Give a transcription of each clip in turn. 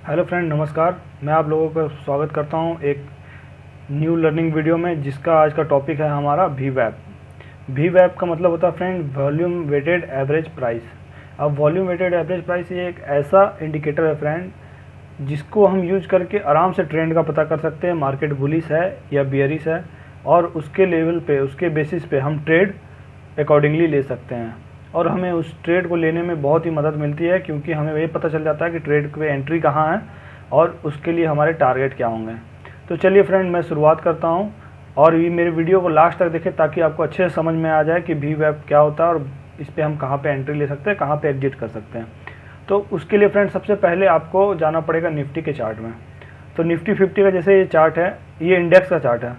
Hello friend, नमस्कार। मैं आप लोगों का स्वागत करता हूं एक न्यू लर्निंग वीडियो में, जिसका आज का टॉपिक है हमारा वीवैप। वीवैप का मतलब होता है friend volume weighted average price. अब वॉल्यूम वेटेड एवरेज प्राइस ये एक ऐसा इंडिकेटर है फ्रेंड, जिसको हम यूज करके आराम से ट्रेंड का पता कर सकते हैं, मार्केट बुलिश है या बियरिश है, और उसके लेवल पे, उसके बेसिस पे हम ट्रेड अकॉर्डिंगली ले सकते हैं। और हमें उस ट्रेड को लेने में बहुत ही मदद मिलती है, क्योंकि हमें ये पता चल जाता है कि ट्रेड पे एंट्री कहाँ है और उसके लिए हमारे टारगेट क्या होंगे। तो चलिए फ्रेंड, मैं शुरुआत करता हूँ, और ये मेरे वीडियो को लास्ट तक देखें ताकि आपको अच्छे से समझ में आ जाए कि वीवैप क्या होता है और इस पर हम कहाँ पे एंट्री ले सकते हैं, कहाँ पे एग्जिट कर सकते हैं। तो उसके लिए फ्रेंड सबसे पहले आपको जाना पड़ेगा निफ्टी के चार्ट में। तो निफ्टी 50 का जैसे ये चार्ट है, ये इंडेक्स का चार्ट है।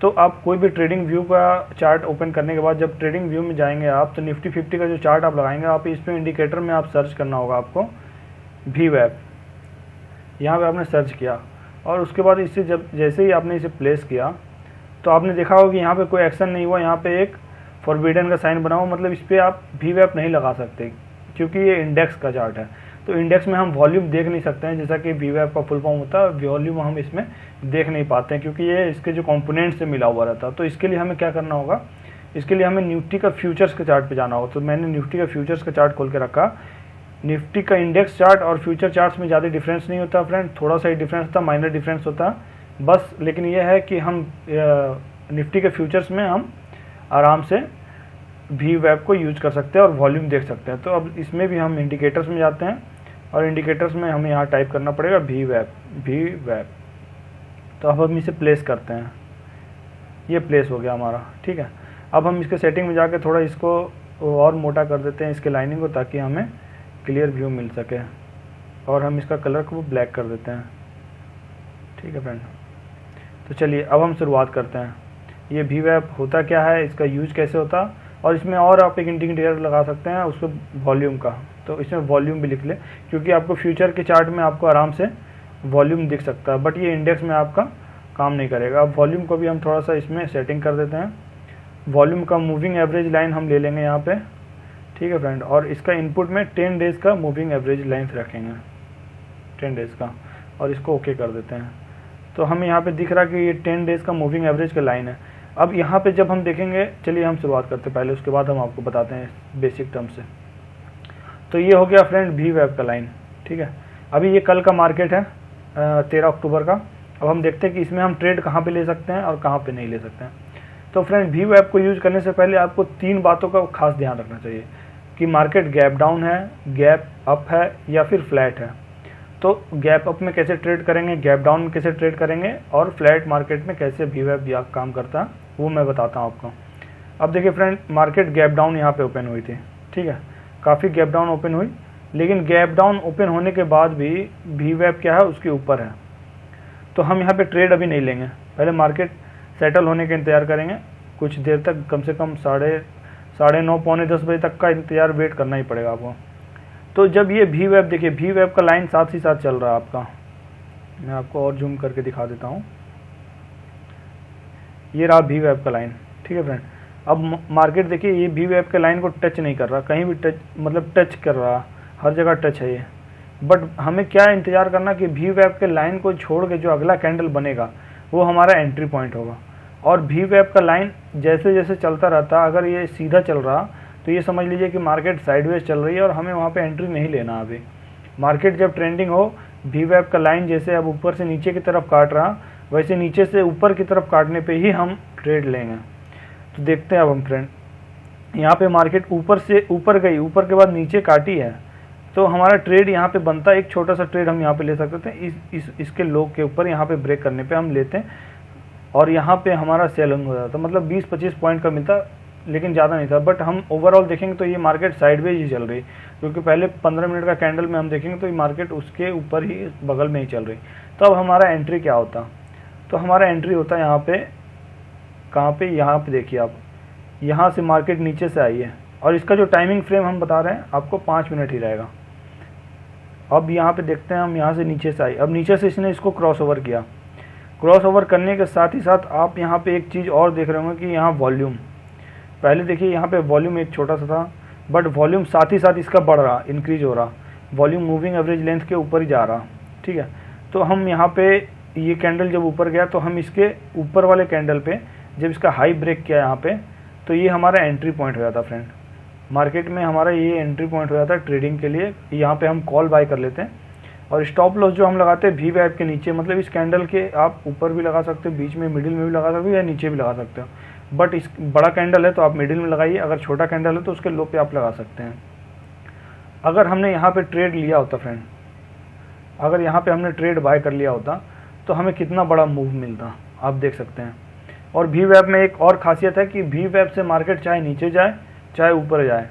तो आप कोई भी ट्रेडिंग व्यू का चार्ट ओपन करने के बाद जब ट्रेडिंग व्यू में जाएंगे आप, तो निफ्टी 50 का जो चार्ट आप लगाएंगे, आप इस पे इंडिकेटर में आप सर्च करना होगा आपको वीवैप। यहाँ पे आपने सर्च किया और उसके बाद इससे जब जैसे ही आपने इसे प्लेस किया, तो आपने देखा होगा कि यहाँ पे कोई एक्शन नहीं हुआ, यहाँ पे एक फॉरबिडन का साइन बना हुआ, मतलब इस पर आप वीवैप नहीं लगा सकते, क्योंकि ये इंडेक्स का चार्ट है। तो इंडेक्स में हम वॉल्यूम देख नहीं सकते हैं, जैसा कि वीवैप का फुल फॉर्म होता है, वॉल्यूम हम इसमें देख नहीं पाते हैं, क्योंकि ये इसके जो कंपोनेंट से मिला हुआ रहता है। तो इसके लिए हमें क्या करना होगा, इसके लिए हमें निफ्टी का फ्यूचर्स के चार्ट पे जाना होगा। तो मैंने निफ्टी का फ्यूचर्स का चार्ट खोल के रखा। निफ्टी का इंडेक्स चार्ट और फ्यूचर चार्ट्स में ज़्यादा डिफरेंस नहीं होता फ्रेंड, थोड़ा सा ही डिफरेंस होता, माइनर डिफरेंस होता बस। लेकिन यह है कि हम निफ्टी के फ्यूचर्स में हम आराम से वीवैप को यूज कर सकते हैं और वॉल्यूम देख सकते हैं। तो अब इसमें भी हम इंडिकेटर्स में जाते हैं, और इंडिकेटर्स में हमें यहाँ टाइप करना पड़ेगा वीवैप। तो अब हम इसे प्लेस करते हैं, ये प्लेस हो गया हमारा, ठीक है। अब हम इसके सेटिंग में जाके थोड़ा इसको और मोटा कर देते हैं, इसके लाइनिंग को, ताकि हमें क्लियर व्यू मिल सके। और हम इसका कलर को ब्लैक कर देते हैं, ठीक है फ्रेंड। तो चलिए अब हम शुरुआत करते हैं। ये वीवैप होता क्या है, इसका यूज कैसे होता, और इसमें और आप एक इंडिकेटर लगा सकते हैं उसको वॉल्यूम का। तो इसमें वॉल्यूम भी लिख ले, क्योंकि आपको फ्यूचर के चार्ट में आपको आराम से वॉल्यूम दिख सकता है, बट ये इंडेक्स में आपका काम नहीं करेगा। अब वॉल्यूम को भी हम थोड़ा सा इसमें सेटिंग कर देते हैं। वॉल्यूम का मूविंग एवरेज लाइन हम ले लेंगे यहाँ पे, ठीक है फ्रेंड। और इसका इनपुट में 10 डेज़ का मूविंग एवरेज लाइन रखेंगे, 10 डेज़ का, और इसको ओके कर देते हैं। तो हमें यहाँ पे दिख रहा है कि ये 10 डेज़ का मूविंग एवरेज का लाइन है। अब यहाँ पे जब हम देखेंगे, चलिए हम शुरुआत करते हैं पहले, उसके बाद हम आपको बताते हैं बेसिक टर्म से। तो ये हो गया फ्रेंड वीवैप का लाइन, ठीक है। अभी ये कल का मार्केट है 13 अक्टूबर का। अब हम देखते हैं कि इसमें हम ट्रेड कहाँ पे ले सकते हैं और कहाँ पे नहीं ले सकते हैं। तो फ्रेंड वीवैप को यूज करने से पहले आपको 3 बातों का खास ध्यान रखना चाहिए कि मार्केट गैप डाउन है, गैप अप है, या फिर फ्लैट है। तो गैप अप में कैसे ट्रेड करेंगे, गैप डाउन में कैसे ट्रेड करेंगे, और फ्लैट मार्केट में कैसे वीवैप काम करता है, वो मैं बताता हूँ आपको। अब देखिए फ्रेंड, मार्केट गैप डाउन यहाँ पे ओपन हुई थी, ठीक है, काफ़ी गैप डाउन ओपन हुई, लेकिन गैप डाउन ओपन होने के बाद भी वीवैप क्या है, उसके ऊपर है। तो हम यहाँ पे ट्रेड अभी नहीं लेंगे, पहले मार्केट सेटल होने का इंतज़ार करेंगे कुछ देर तक, कम से कम साढ़े 9 पौने 10 बजे तक का इंतज़ार वेट करना ही पड़ेगा आपको। तो जब ये वीवैप, देखिए वीवैप का लाइन साथ ही साथ चल रहा है आपका, मैं आपको और जूम करके दिखा देता हूँ। ये रहा वीवैप का लाइन, ठीक है फ्रेंड। अब मार्केट देखिए ये वीवैप के लाइन को टच नहीं कर रहा, कहीं भी टच, मतलब टच कर रहा, हर जगह टच है ये। बट हमें क्या इंतज़ार करना कि वीवैप के लाइन को छोड़ के जो अगला कैंडल बनेगा वो हमारा एंट्री पॉइंट होगा। और वीवैप का लाइन जैसे जैसे चलता रहता, अगर ये सीधा चल रहा तो ये समझ लीजिए कि मार्केट साइडवेज चल रही है और हमें वहाँ पे एंट्री नहीं लेना। अभी मार्केट जब ट्रेंडिंग हो, वीवैप का लाइन जैसे अब ऊपर से नीचे की तरफ काट रहा, वैसे नीचे से ऊपर की तरफ काटने पे ही हम ट्रेड लेंगे। तो देखते हैं अब हम फ्रेंड, यहाँ पे मार्केट ऊपर से ऊपर गई, ऊपर के बाद नीचे काटी है, तो हमारा ट्रेड यहाँ पे बनता है, एक छोटा सा ट्रेड हम यहाँ पे ले सकते हैं। इसके लो के ऊपर यहाँ पे ब्रेक करने पे हम लेते हैं, और यहाँ पे हमारा सेलिंग हो जाता है, मतलब 20-25 पॉइंट का मिलता, लेकिन ज़्यादा नहीं था। बट हम ओवरऑल देखेंगे तो ये मार्केट साइडवेज ही चल रही, क्योंकि पहले 15 मिनट का कैंडल में हम देखेंगे तो ये मार्केट उसके ऊपर ही, बगल में ही चल रही। तो अब हमारा एंट्री क्या होता, तो हमारा एंट्री होता है यहाँ पे, कहाँ पे, यहाँ पे देखिए आप, यहाँ से मार्केट नीचे से आई है, और इसका जो टाइमिंग फ्रेम हम बता रहे हैं आपको 5 मिनट ही रहेगा। अब यहाँ पे देखते हैं हम, यहाँ से नीचे से आई, अब नीचे से इसने इसको क्रॉस ओवर किया। क्रॉस ओवर करने के साथ ही साथ आप यहाँ पे एक चीज़ और देख रहे होंगे कि यहाँ वॉल्यूम, पहले देखिए यहाँ पे वॉल्यूम एक छोटा सा था, बट वॉल्यूम साथ ही साथ इसका बढ़ रहा, इंक्रीज हो रहा, वॉल्यूम मूविंग एवरेज लेंथ के ऊपर ही जा रहा, ठीक है। तो हम यहाँ पे ये कैंडल जब ऊपर गया तो हम इसके ऊपर वाले कैंडल पे जब इसका हाई ब्रेक किया यहाँ पे, तो ये हमारा एंट्री पॉइंट हो जाता फ्रेंड। मार्केट में हमारा ये एंट्री पॉइंट हो जाता है ट्रेडिंग के लिए। यहाँ पे हम कॉल बाय कर लेते हैं और स्टॉप लॉस जो हम लगाते हैं वी वेब के नीचे, मतलब इस कैंडल के आप ऊपर भी लगा सकते हो, बीच में मिडिल में भी लगा सकते हो या नीचे भी लगा सकते हो। बट इस बड़ा कैंडल है तो आप मिडिल में लगाइए, अगर छोटा कैंडल है तो उसके लो पे आप लगा सकते हैं। अगर हमने यहाँ पे ट्रेड लिया होता फ्रेंड, अगर यहाँ पे हमने ट्रेड बाय कर लिया होता तो हमें कितना बड़ा मूव मिलता, आप देख सकते हैं। और वी वेब में एक और खासियत है कि वी वेब से मार्केट चाहे नीचे जाए चाहे ऊपर जाए,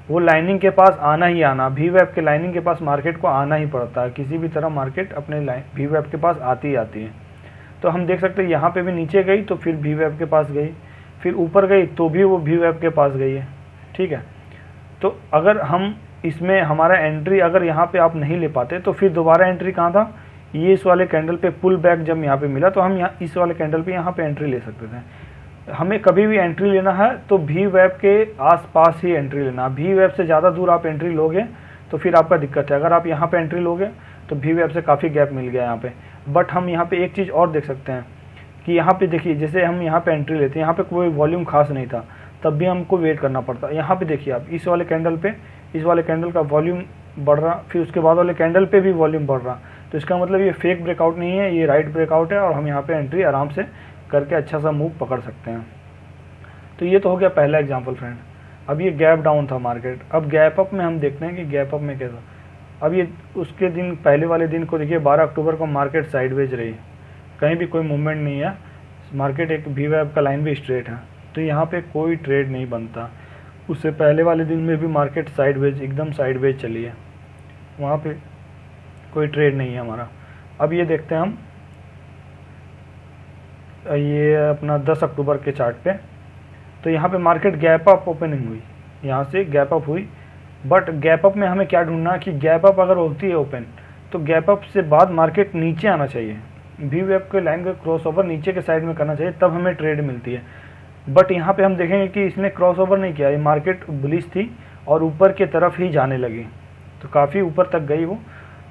वो लाइनिंग के पास आना ही आना, वी वेब के लाइनिंग के पास मार्केट को आना ही पड़ता है। किसी भी तरह मार्केट अपने वी वेब के पास आती ही आती है। तो हम देख सकते हैं यहाँ पे भी नीचे गई तो फिर वी वेब के पास गई, फिर ऊपर गई तो भी वो वी वेब के पास गई है, ठीक है। तो अगर हम इसमें हमारा एंट्री अगर यहाँ पे आप नहीं ले पाते तो फिर दोबारा एंट्री कहाँ था, ये इस वाले कैंडल पे पुल बैक जब यहाँ पे मिला तो हम यहाँ इस वाले कैंडल पे यहाँ पे एंट्री ले सकते थे। हमें कभी भी एंट्री लेना है तो वी वेब के आसपास ही एंट्री लेना। वी वेब से ज़्यादा दूर आप एंट्री लोगे तो फिर आपका दिक्कत है। अगर आप यहाँ पे एंट्री लोगे तो वी वेब से काफ़ी गैप मिल गया यहाँ पे। बट हम यहाँ पे एक चीज़ और देख सकते हैं कि यहाँ पे देखिए, जैसे हम यहाँ पे एंट्री लेते हैं, यहाँ पे कोई वॉल्यूम खास नहीं था, तब भी हमको वेट करना पड़ता। यहाँ पे देखिए आप, इस वाले कैंडल पे इस वाले कैंडल का वॉल्यूम बढ़ रहा, फिर उसके बाद वाले कैंडल पे भी वॉल्यूम बढ़ रहा। तो इसका मतलब ये फेक ब्रेकआउट नहीं है, ये राइट ब्रेकआउट है और हम यहाँ पे एंट्री आराम से करके अच्छा सा मूव पकड़ सकते हैं। तो ये तो हो गया पहला एग्जांपल फ्रेंड। अब ये गैप डाउन था मार्केट। अब गैप अप में हम देखते हैं कि गैप अप में कैसा। अब ये उसके दिन पहले वाले दिन को देखिए, 12 अक्टूबर को मार्केट साइडवेज रही, कहीं भी कोई मूवमेंट नहीं है, मार्केट एक वी वेब का लाइन भी स्ट्रेट है, तो यहाँ पे कोई ट्रेड नहीं बनता। उससे पहले वाले दिन में भी मार्केट साइडवेज, एकदम साइडवेज चली है, वहाँ पे कोई ट्रेड नहीं है हमारा। अब ये देखते हैं हम, ये अपना 10 अक्टूबर के चार्ट पे, तो यहाँ पे मार्केट गैप अप ओपनिंग हुई, यहाँ से गैप अप हुई। बट गैप अप में हमें क्या ढूंढना कि गैप अप अगर होती है ओपन, तो गैप अप से बाद मार्केट नीचे आना चाहिए, वी वेब के लाइन का क्रॉस ओवर नीचे के साइड में करना चाहिए, तब हमें ट्रेड मिलती है। बट यहाँ पे हम देखेंगे कि इसने क्रॉस ओवर नहीं किया, ये मार्केट बुलिश थी और ऊपर की तरफ ही जाने लगी, तो काफ़ी ऊपर तक गई वो।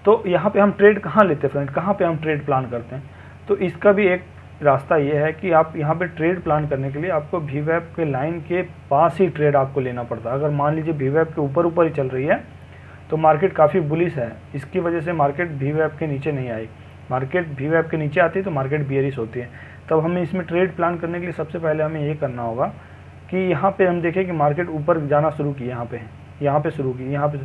तो यहाँ पे हम ट्रेड कहाँ लेते हैं फ्रेंड, कहाँ पे हम ट्रेड प्लान करते हैं? तो इसका भी एक रास्ता ये है कि आप यहाँ पे ट्रेड प्लान करने के लिए आपको वी वेब के लाइन के पास ही ट्रेड आपको लेना पड़ता है। अगर मान लीजिए वी वेब के ऊपर ही चल रही है तो मार्केट काफ़ी बुलिश है, इसकी वजह से मार्केट वी वेब के नीचे नहीं आई। मार्केट वी वेब के नीचे आती है तो मार्केट बियरिश होती है। तब हमें इसमें ट्रेड प्लान करने के लिए सबसे पहले हमें ये करना होगा कि यहाँ पे हम देखें कि मार्केट ऊपर जाना शुरू की, यहाँ पे शुरू की, यहाँ पे,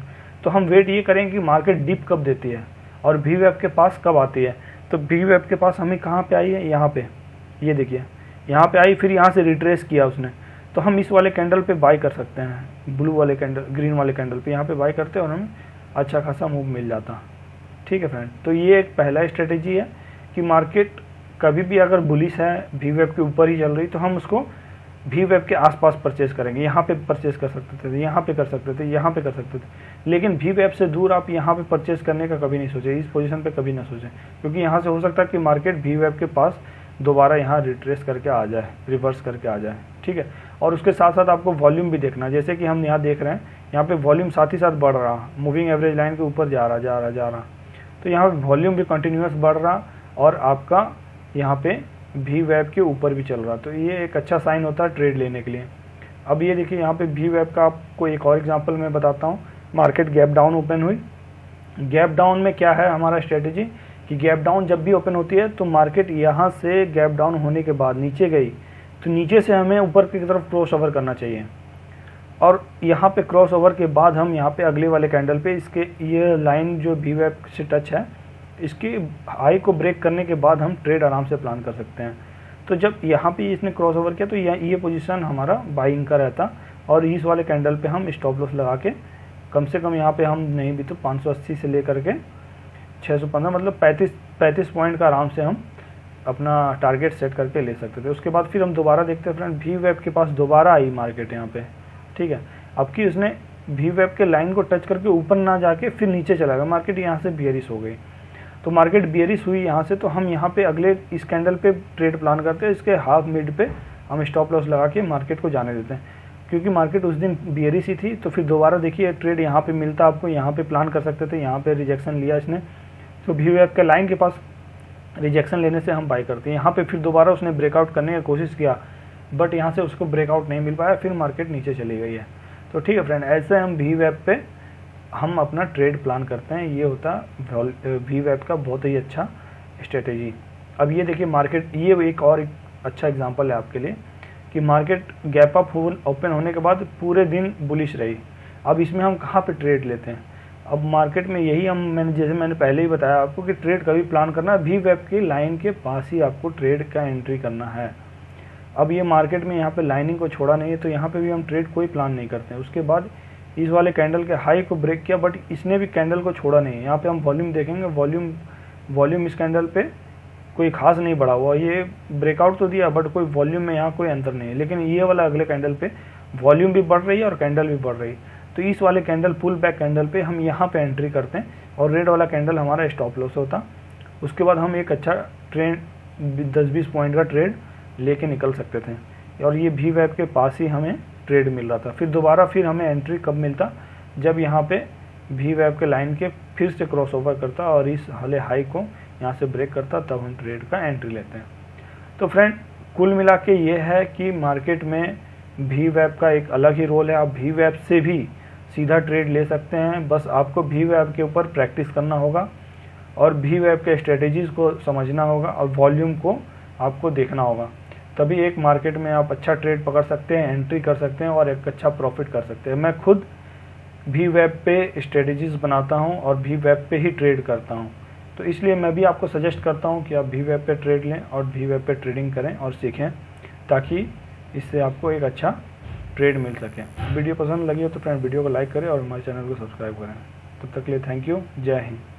तो हम वेट ये करें कि मार्केट डिप कब देती है और वी वेब के पास कब आती है। तो वी वेब के पास हमें कहाँ पे आई है, यहाँ पे, ये देखिए यहाँ पे आई, फिर यहाँ से रिट्रेस किया उसने, तो हम इस वाले कैंडल पे बाई कर सकते हैं, ब्लू वाले कैंडल, ग्रीन वाले कैंडल पे यहाँ पे बाई करते हैं और हमें अच्छा खासा मूव मिल जाता। ठीक है फ्रेंड, तो ये एक पहला स्ट्रेटेजी है कि मार्केट कभी भी अगर बुलिश है, वी वेब के ऊपर ही चल रही, तो हम उसको वी वेब के आसपास परचेज करेंगे। यहाँ पे परचेज कर सकते थे, यहाँ पे कर सकते थे, यहाँ पे कर सकते थे, लेकिन वी वेब से दूर आप यहाँ पे परचेज करने का कभी नहीं सोचे, इस पोजीशन पे कभी ना सोचें, क्योंकि यहाँ से हो सकता है कि मार्केट वी वेब के पास दोबारा यहाँ रिट्रेस करके आ जाए, रिवर्स करके आ जाए। ठीक है, और उसके साथ साथ आपको वॉल्यूम भी देखना, जैसे कि हम यहाँ देख रहे हैं, यहाँ पे वॉल्यूम साथ ही साथ बढ़ रहा, मूविंग एवरेज लाइन के ऊपर जा रहा, तो यहाँ वॉल्यूम भी कंटिन्यूस बढ़ रहा और आपका यहाँ पे वी वेब के ऊपर भी चल रहा, तो ये एक अच्छा साइन होता है ट्रेड लेने के लिए। अब ये देखिए यहाँ पे वी वेब का आपको एक और एग्जांपल मैं बताता हूँ। मार्केट गैप डाउन ओपन हुई, गैप डाउन में क्या है हमारा स्ट्रेटेजी कि गैप डाउन जब भी ओपन होती है तो मार्केट यहाँ से गैप डाउन होने के बाद नीचे गई तो नीचे से हमें ऊपर की तरफ क्रॉस ओवर करना चाहिए, और यहाँ पे क्रॉस ओवर के बाद हम यहाँ पे अगले वाले कैंडल पे इसके ये लाइन जो वी वेब से टच है, इसकी हाई को ब्रेक करने के बाद हम ट्रेड आराम से प्लान कर सकते हैं। तो जब यहाँ पे इसने क्रॉस ओवर किया तो ये पोजीशन हमारा बाइंग का रहता, और इस वाले कैंडल पे हम स्टॉप लॉस लगा के कम से कम यहाँ पे हम नहीं भी तो 580 से लेकर के 615 मतलब 35 पॉइंट का आराम से हम अपना टारगेट सेट करके ले सकते थे। उसके बाद फिर हम दोबारा देखते हैं फ्रेंड, वी वेब के पास दोबारा आई मार्केट यहाँ पे। ठीक है, अब कि उसने वी वेब के लाइन को टच करके ऊपर ना जाके फिर नीचे चला गया, मार्केट यहाँ से बियरिश हो गई। तो मार्केट बियरिश हुई यहाँ से, तो हम यहाँ पे अगले इस कैंडल पे ट्रेड प्लान करते हैं, इसके हाफ मिड पे हम स्टॉप लॉस लगा के मार्केट को जाने देते हैं, क्योंकि मार्केट उस दिन बियरिश ही थी। तो फिर दोबारा देखिए ट्रेड यहाँ पे मिलता, आपको यहाँ पे प्लान कर सकते थे, यहाँ पे रिजेक्शन लिया इसने, तो वी वेब के लाइन के पास रिजेक्शन लेने से हम बाई करते हैं। यहाँ पे फिर दोबारा उसने ब्रेकआउट करने की कोशिश किया, बट यहाँ से उसको ब्रेकआउट नहीं मिल पाया, फिर मार्केट नीचे चली गई है। तो ठीक है फ्रेंड, ऐसे हम वी वेब पे हम अपना ट्रेड प्लान करते हैं। ये होता वी वेब का बहुत ही अच्छा स्ट्रेटेजी। अब ये देखिए मार्केट, ये एक और अच्छा एग्जांपल है आपके लिए कि मार्केट गैप अप ओपन होने के बाद पूरे दिन बुलिश रही। अब इसमें हम कहाँ पे ट्रेड लेते हैं? अब मार्केट में यही मैंने पहले ही बताया आपको कि ट्रेड कभी प्लान करना वी वेब की लाइन के पास ही आपको ट्रेड का एंट्री करना है। अब ये मार्केट में यहाँ पे लाइनिंग को छोड़ा नहीं है, तो यहाँ पे भी हम ट्रेड कोई प्लान नहीं करते हैं। उसके बाद इस वाले कैंडल के हाई को ब्रेक किया, बट इसने भी कैंडल को छोड़ा नहीं है। यहाँ पे हम वॉल्यूम देखेंगे, वॉल्यूम इस कैंडल पे कोई खास नहीं बढ़ा हुआ। ये ब्रेकआउट तो दिया, बट कोई वॉल्यूम में यहाँ कोई अंतर नहीं है। लेकिन ये वाला अगले कैंडल पे वॉल्यूम भी बढ़ रही है और कैंडल भी बढ़ रही है। तो इस वाले कैंडल पुल बैक कैंडल पे हम यहाँ पे एंट्री करते हैं और रेड वाला कैंडल हमारा स्टॉप लॉस होता। उसके बाद हम एक अच्छा ट्रेड 10-20 पॉइंट का ट्रेड लेके निकल सकते थे, और ये वी वेब के पास ही हमें ट्रेड मिल रहा था। फिर दोबारा फिर हमें एंट्री कब मिलता? जब यहाँ पे वी वेब के लाइन के फिर से क्रॉस ओवर करता और इस वाले हाई को यहाँ से ब्रेक करता, तब हम ट्रेड का एंट्री लेते हैं। तो फ्रेंड, कुल मिला के ये है कि मार्केट में वी वेब का एक अलग ही रोल है। आप वी वेब से भी सीधा ट्रेड ले सकते हैं, बस आपको वी वेब के ऊपर प्रैक्टिस करना होगा और वी वेब के स्ट्रेटेजीज़ को समझना होगा और वॉल्यूम को आपको देखना होगा। तभी एक मार्केट में आप अच्छा ट्रेड पकड़ सकते हैं, एंट्री कर सकते हैं और एक अच्छा प्रॉफिट कर सकते हैं। मैं खुद वी वेब पे स्ट्रेटेजीज़ बनाता हूं और वी वेब पे ही ट्रेड करता हूं, तो इसलिए मैं भी आपको सजेस्ट करता हूं कि आप वी वेब पे ट्रेड लें और वी वेब पे ट्रेडिंग करें और सीखें, ताकि इससे आपको एक अच्छा ट्रेड मिल सके। वीडियो पसंद लगी हो तो फ्रेंड वीडियो को लाइक करें और हमारे चैनल को सब्सक्राइब करें। तब तक के लिए थैंक यू। जय हिंद।